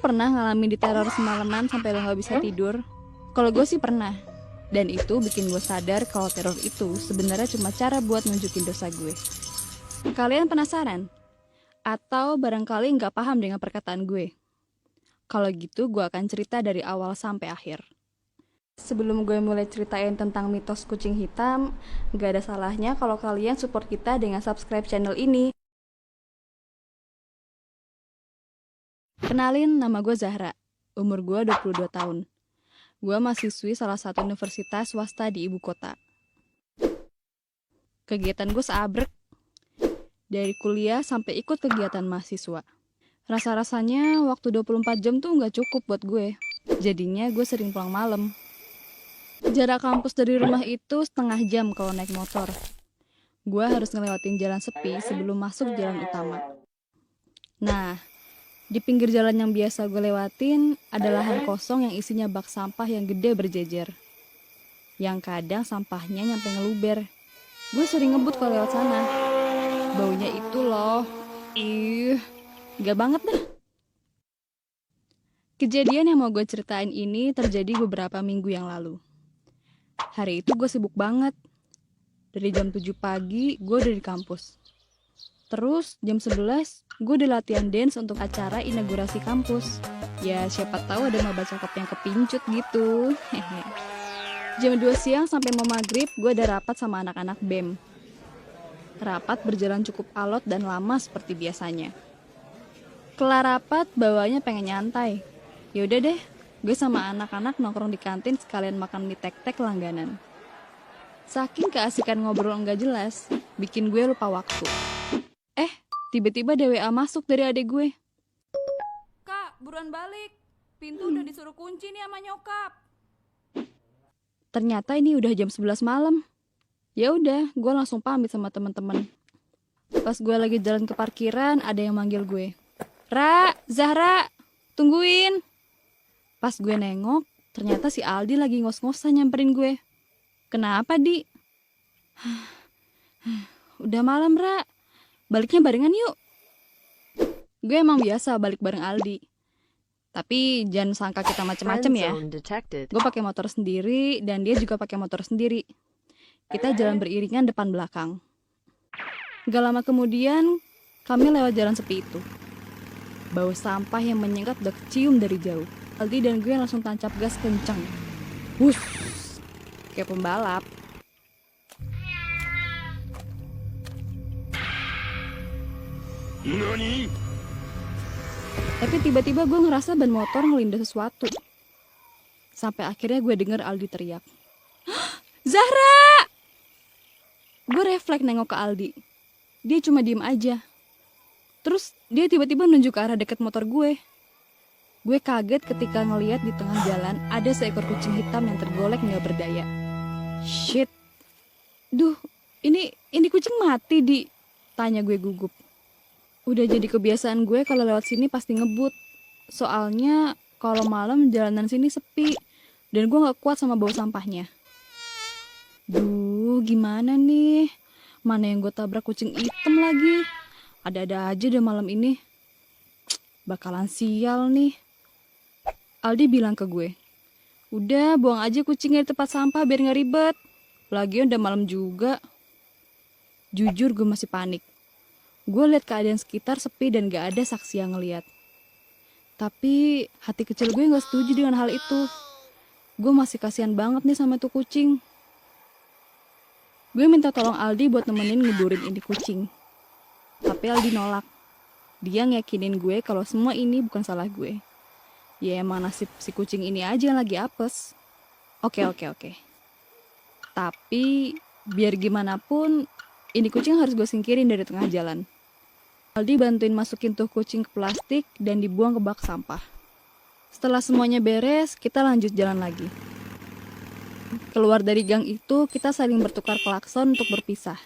pernah ngalamin diteror semalaman sampai lo gak bisa tidur? Kalau gue sih pernah. Dan itu bikin gue sadar kalau teror itu sebenarnya cuma cara buat nunjukin dosa gue. Kalian penasaran? Atau barangkali nggak paham dengan perkataan gue? Kalau gitu gue akan cerita dari awal sampai akhir. Sebelum gue mulai ceritain tentang mitos kucing hitam, gak ada salahnya kalau kalian support kita dengan subscribe channel ini. Kenalin, nama gue Zahra. Umur gue 22 tahun. Gue mahasiswi salah satu universitas swasta di ibu kota. Kegiatan gue seabrek. Dari kuliah sampai ikut kegiatan mahasiswa. Rasa-rasanya waktu 24 jam tuh gak cukup buat gue. Jadinya gue sering pulang malam. Jarak kampus dari rumah itu setengah jam kalau naik motor. Gue harus ngelewatin jalan sepi sebelum masuk jalan utama. Nah, di pinggir jalan yang biasa gue lewatin ada lahan kosong yang isinya bak sampah yang gede berjejer. Yang kadang sampahnya nyampe ngeluber. Gue sering ngebut kalau lewat sana. Baunya itu loh. Gak banget dah. Kejadian yang mau gue ceritain ini terjadi beberapa minggu yang lalu. Hari itu gue sibuk banget. Dari jam 7 pagi gue udah di kampus. Terus jam 11 gue udah latihan dance untuk acara inaugurasi kampus. Ya siapa tahu ada maba cakep yang kepincut gitu. Jam 2 siang sampai mau maghrib gue ada rapat sama anak-anak BEM. Rapat berjalan cukup alot dan lama seperti biasanya. Kelar rapat bawanya pengen nyantai. Yaudah deh, gue sama anak-anak nongkrong di kantin sekalian makan mie tek-tek langganan. Saking keasikan ngobrol enggak jelas, bikin gue lupa waktu. Tiba-tiba ada WA masuk dari adik gue. Kak, buruan balik. Pintu udah disuruh kunci nih sama nyokap. Ternyata ini udah jam 11 malam. Ya udah, gue langsung pamit sama teman-teman. Pas gue lagi jalan ke parkiran, ada yang manggil gue. Ra, Zahra, tungguin. Pas gue nengok, ternyata si Aldi lagi ngos-ngosan nyamperin gue. Kenapa, Di? Udah malam, Ra. Baliknya barengan yuk. Gue emang biasa balik bareng Aldi. Tapi jangan sangka kita macem-macem ya. Gue pakai motor sendiri dan dia juga pakai motor sendiri. Kita jalan beriringan depan belakang. Gak lama kemudian kami lewat jalan sepi itu. Bau sampah yang menyengat udah kecium dari jauh. Aldi dan gue langsung tancap gas kenceng. Wush, kayak pembalap. Nani? Tapi tiba-tiba gue ngerasa ban motor ngelindas sesuatu. Sampai akhirnya gue denger Aldi teriak. Zahra! Gue refleks nengok ke Aldi. Dia cuma diem aja. Terus dia tiba-tiba nunjuk ke arah deket motor gue. Gue kaget ketika ngeliat di tengah jalan ada seekor kucing hitam yang tergolek gak berdaya. Shit. Duh, ini kucing mati, Di. Tanya gue gugup. Udah jadi kebiasaan gue kalau lewat sini pasti ngebut. Soalnya kalau malam jalanan sini sepi dan gue gak kuat sama bau sampahnya. Duh, gimana nih? Mana yang gue tabrak kucing hitam lagi? Ada-ada aja deh malam ini. Bakalan sial nih. Aldi bilang ke gue, udah buang aja kucingnya di tempat sampah biar gak ribet. Lagian udah malam juga. Jujur gue masih panik. Gue liat keadaan sekitar sepi dan gak ada saksi yang ngeliat. Tapi hati kecil gue gak setuju dengan hal itu. Gue masih kasihan banget nih sama tuh kucing. Gue minta tolong Aldi buat nemenin ngeburin ini kucing. Tapi Aldi nolak. Dia ngeyakinin gue kalau semua ini bukan salah gue. Ya emang nasib si kucing ini aja yang lagi apes. Oke. Tapi biar gimana pun ini kucing harus gue singkirin dari tengah jalan. Aldi bantuin masukin tuh kucing ke plastik dan dibuang ke bak sampah. Setelah semuanya beres, kita lanjut jalan lagi. Keluar dari gang itu, kita saling bertukar klakson untuk berpisah.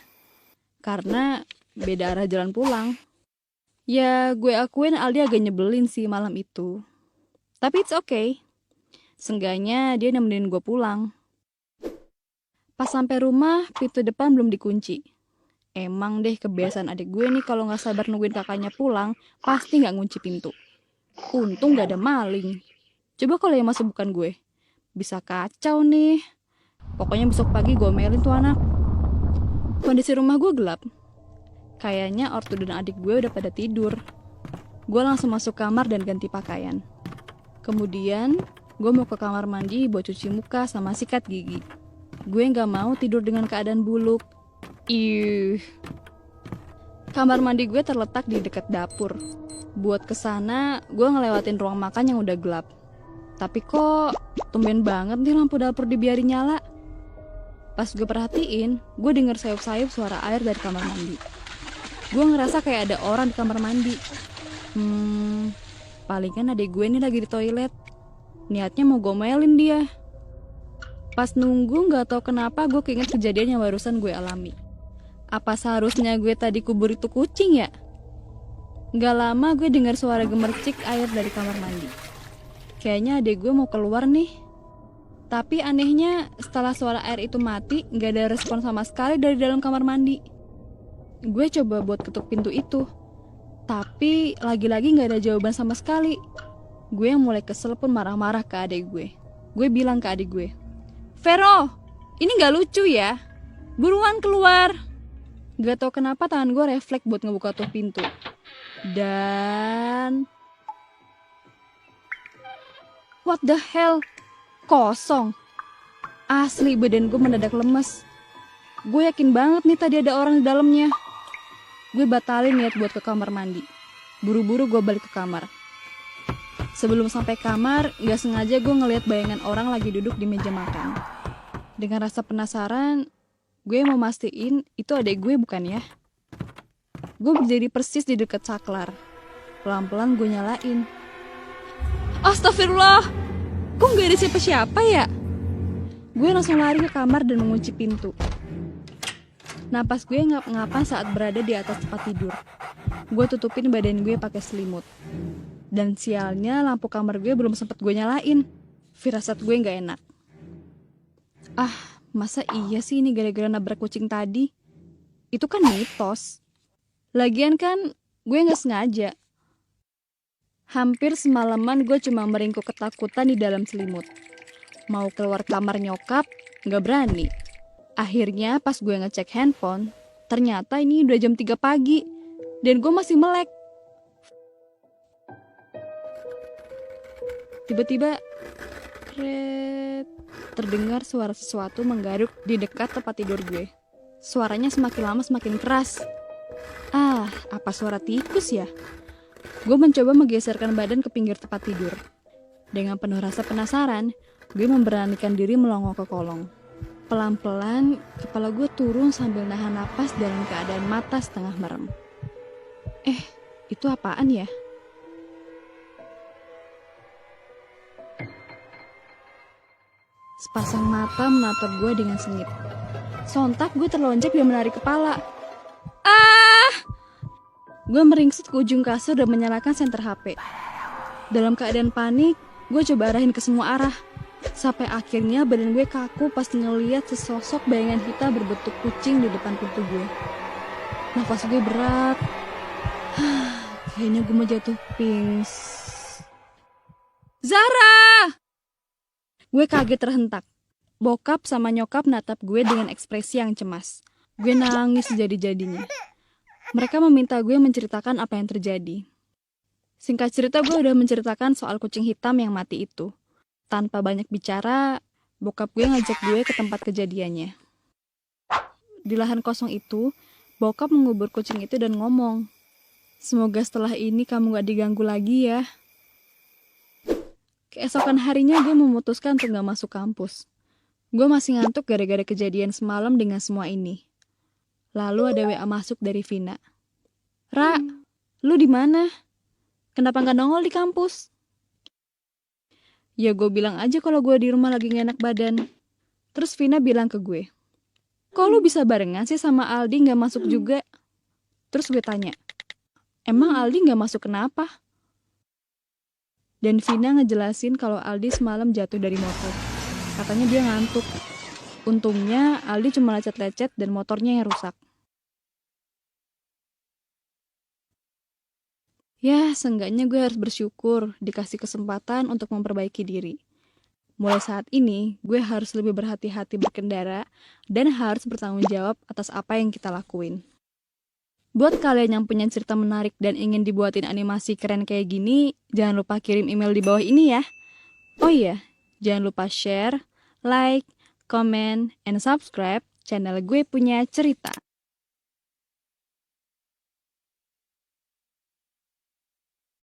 Karena beda arah jalan pulang. Ya, gue akuin Aldi agak nyebelin sih malam itu. Tapi it's okay. Seenggaknya dia nemenin gue pulang. Pas sampai rumah, pintu depan belum dikunci. Emang deh kebiasaan adik gue nih kalau gak sabar nungguin kakaknya pulang, pasti gak ngunci pintu. Untung gak ada maling. Coba kalau yang masuk bukan gue. Bisa kacau nih. Pokoknya besok pagi gue omelin tuh anak. Kondisi rumah gue gelap. Kayaknya ortu dan adik gue udah pada tidur. Gue langsung masuk kamar dan ganti pakaian. Kemudian, gue mau ke kamar mandi buat cuci muka sama sikat gigi. Gue gak mau tidur dengan keadaan buluk. Ih. Kamar mandi gue terletak di dekat dapur. Buat kesana, gue ngelewatin ruang makan yang udah gelap. Tapi kok tumben banget nih lampu dapur dibiarin nyala. Pas gue perhatiin, gue denger sayup-sayup suara air dari kamar mandi. Gue ngerasa kayak ada orang di kamar mandi. Palingan adik gue nih lagi di toilet. Niatnya mau gomelin dia. Pas nunggu gak tau kenapa gue keinget kejadian yang barusan gue alami. Apa seharusnya gue tadi kubur itu kucing ya? Gak lama gue dengar suara gemercik air dari kamar mandi. Kayaknya adik gue mau keluar nih. Tapi anehnya setelah suara air itu mati, gak ada respon sama sekali dari dalam kamar mandi. Gue coba buat ketuk pintu itu. Tapi lagi-lagi gak ada jawaban sama sekali. Gue yang mulai kesel pun marah-marah ke adik gue. Gue bilang ke adik gue, "Vero, ini gak lucu ya. Buruan keluar." Gak tau kenapa tangan gue refleks buat ngebuka tuh pintu. Dan... what the hell? Kosong. Asli badan gue mendadak lemes. Gue yakin banget nih tadi ada orang di dalamnya. Gue batalin niat buat ke kamar mandi. Buru-buru gue balik ke kamar. Sebelum sampai kamar, gak sengaja gue ngeliat bayangan orang lagi duduk di meja makan. Dengan rasa penasaran, gue mau mastiin itu adik gue bukan ya? Gue berdiri persis di dekat saklar. Pelan-pelan gue nyalain. Astagfirullah! Kok gak ada siapa-siapa ya? Gue langsung lari ke kamar dan mengunci pintu. Napas gue ngap-ngapan saat berada di atas tempat tidur. Gue tutupin badan gue pakai selimut. Dan sialnya lampu kamar gue belum sempat gue nyalain. Firasat gue gak enak. Masa iya sih ini gara-gara nabrak kucing tadi? Itu kan mitos. Lagian kan gue gak sengaja. Hampir semalaman gue cuma meringkuk ketakutan di dalam selimut. Mau keluar kamar nyokap, gak berani. Akhirnya pas gue ngecek handphone, ternyata ini udah jam 3 pagi. Dan gue masih melek. Tiba-tiba, terdengar suara sesuatu menggaruk di dekat tempat tidur gue. Suaranya semakin lama semakin keras. Apa suara tikus ya? Gue mencoba menggeserkan badan ke pinggir tempat tidur. Dengan penuh rasa penasaran, gue memberanikan diri melongok ke kolong. Pelan-pelan, kepala gue turun sambil nahan napas dalam keadaan mata setengah merem. Itu apaan ya? Sepasang mata menatap gue dengan sengit. Sontak gue terlonjak dan menarik kepala. Gue meringsut ke ujung kasur dan menyalakan senter HP. Dalam keadaan panik, gue coba arahin ke semua arah. Sampai akhirnya badan gue kaku pas ngeliat sesosok bayangan hitam berbentuk kucing di depan pintu gue. Nafas gue berat. Kayaknya gue mau jatuh pings. Zara! Gue kaget terhentak. Bokap sama nyokap natap gue dengan ekspresi yang cemas. Gue nangis sejadi-jadinya. Mereka meminta gue menceritakan apa yang terjadi. Singkat cerita, gue udah menceritakan soal kucing hitam yang mati itu. Tanpa banyak bicara, bokap gue ngajak gue ke tempat kejadiannya. Di lahan kosong itu, bokap mengubur kucing itu dan ngomong, "Semoga setelah ini kamu gak diganggu lagi ya." Keesokan harinya gue memutuskan untuk gak masuk kampus. Gue masih ngantuk gara-gara kejadian semalam dengan semua ini. Lalu ada WA masuk dari Vina. "Ra, lu di mana? Kenapa gak nongol di kampus?" Ya gue bilang aja kalau gue di rumah lagi gak enak badan. Terus Vina bilang ke gue, "Kok lu bisa barengan sih sama Aldi gak masuk juga?" Terus gue tanya, "Emang Aldi gak masuk kenapa?" Dan Vina ngejelasin kalau Aldi semalam jatuh dari motor. Katanya dia ngantuk. Untungnya Aldi cuma lecet-lecet dan motornya yang rusak. Ya, seenggaknya gue harus bersyukur dikasih kesempatan untuk memperbaiki diri. Mulai saat ini, gue harus lebih berhati-hati berkendara dan harus bertanggung jawab atas apa yang kita lakuin. Buat kalian yang punya cerita menarik dan ingin dibuatin animasi keren kayak gini, jangan lupa kirim email di bawah ini ya. Oh iya, jangan lupa share, like, comment, and subscribe channel Gue Punya Cerita.